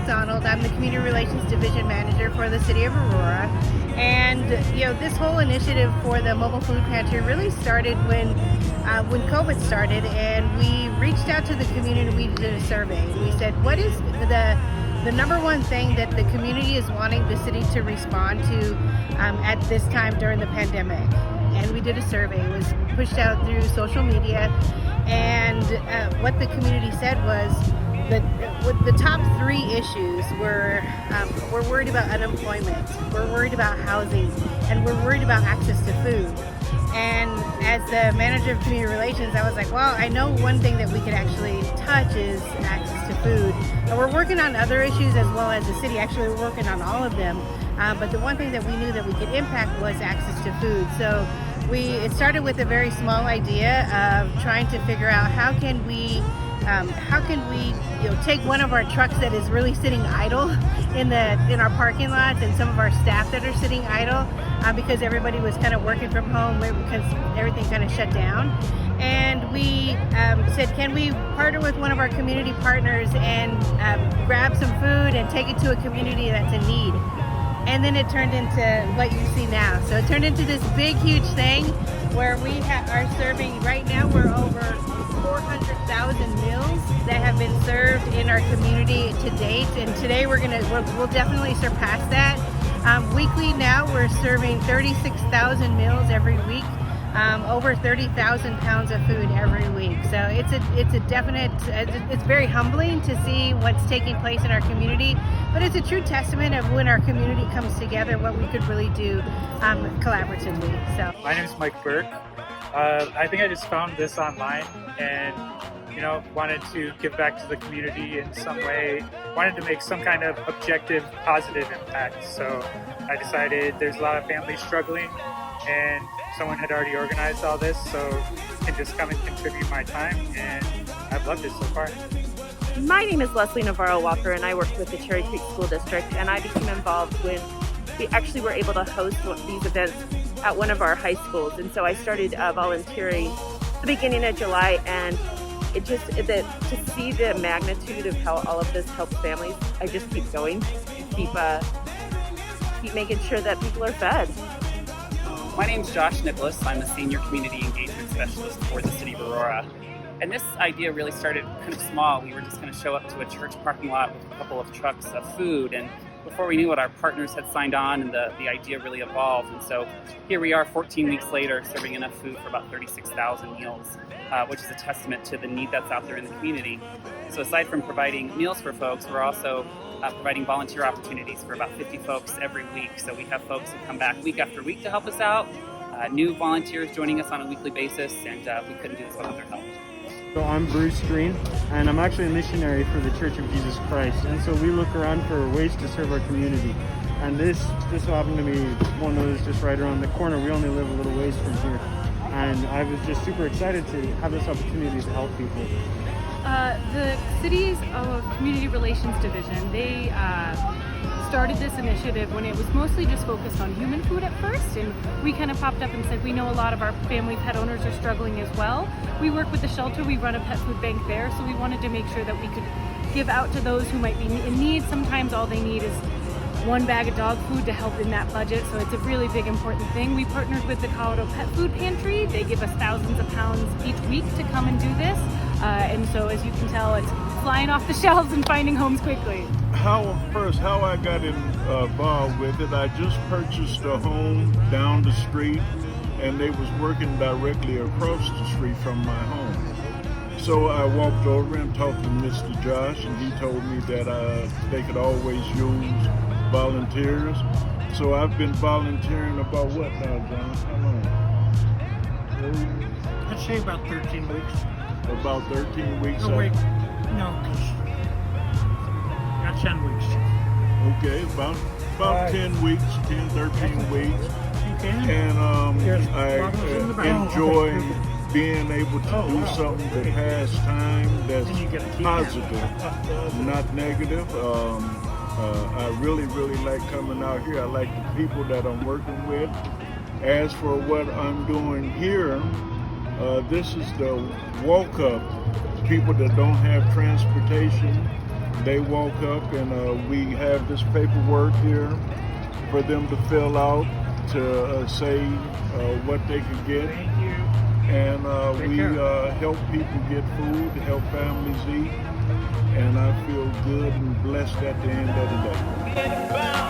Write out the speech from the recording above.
McDonald. I'm the Community Relations Division Manager for the City of Aurora. And this whole initiative for the mobile food pantry really started when COVID started, and we reached out to the community. We did a survey. We said, what is the number one thing that the community is wanting the city to respond to at this time during the pandemic? And we did a survey. It was pushed out through social media, and what the community said was that the top three issues were we're worried about unemployment, we're worried about housing, and we're worried about access to food. And as the manager of community relations, I was like, well, I know one thing that we could actually touch is access to food. And we're working on other issues as well as the city. Actually, we're working on all of them. But the one thing that we knew that we could impact was access to food. So it started with a very small idea of trying to figure out how can we take one of our trucks that is really sitting idle in our parking lots, and some of our staff that are sitting idle because everybody was kind of working from home because everything kind of shut down. And we said, can we partner with one of our community partners and grab some food and take it to a community that's in need? And then it turned into what you see now. So it turned into this big, huge thing where we are serving, right now we're over 400,000 meals that have been served in our community to date. And today we'll definitely surpass that. Weekly now we're serving 36,000 meals every week. Over 30,000 pounds of food every week. So it's very humbling to see what's taking place in our community, but it's a true testament of when our community comes together, what we could really do collaboratively. So my name is Mike Burke. I think I just found this online and wanted to give back to the community in some way, wanted to make some kind of objective, positive impact. So I decided there's a lot of families struggling, and someone had already organized all this, so I can just come and contribute my time, and I've loved it so far. My name is Leslie Navarro Walker, and I work with the Cherry Creek School District, and I became involved when we actually were able to host these events at one of our high schools. And so I started volunteering at the beginning of July, and to see the magnitude of how all of this helps families, I just keep going, keep making sure that people are fed. My name's Josh Nicholas. I'm the Senior Community Engagement Specialist for the City of Aurora. And this idea really started kind of small. We were just going to show up to a church parking lot with a couple of trucks of food, and before we knew it, our partners had signed on, and the idea really evolved. And so here we are 14 weeks later, serving enough food for about 36,000 meals, which is a testament to the need that's out there in the community. So aside from providing meals for folks, we're also providing volunteer opportunities for about 50 folks every week. So we have folks who come back week after week to help us out, new volunteers joining us on a weekly basis, and we couldn't do this without their help. So I'm Bruce Green, and I'm actually a missionary for the Church of Jesus Christ. And so we look around for ways to serve our community. And this happened to me, one of those just right around the corner. We only live a little ways from here. And I was just super excited to have this opportunity to help people. The city's Community Relations Division, they started this initiative when it was mostly just focused on human food at first, and we kind of popped up and said we know a lot of our family pet owners are struggling as well. We work with the shelter, we run a pet food bank there, so we wanted to make sure that we could give out to those who might be in need. Sometimes all they need is one bag of dog food to help in that budget, so it's a really big important thing. We partnered with the Colorado Pet Food Pantry. They give us thousands of pounds each week to come and do this, and so as you can tell, it's flying off the shelves and finding homes quickly. How I got involved with it, I just purchased a home down the street, and they was working directly across the street from my home. So I walked over and talked to Mr. Josh, and he told me that they could always use volunteers. So I've been volunteering about what now, John? How long? I'd say about 13 weeks. About 13 weeks. No, wait. No, 10 weeks. Okay, about 10 weeks, 10, 13 weeks. Okay. And I enjoy being able to do something to pass time that's positive, not negative. I really like coming out here. I like the people that I'm working with. As for what I'm doing here, this is the walk-up. People that don't have transportation, They walk up and we have this paperwork here for them to fill out to say what they can get. And we help people get food, help families eat, and I feel good and blessed at the end of the day.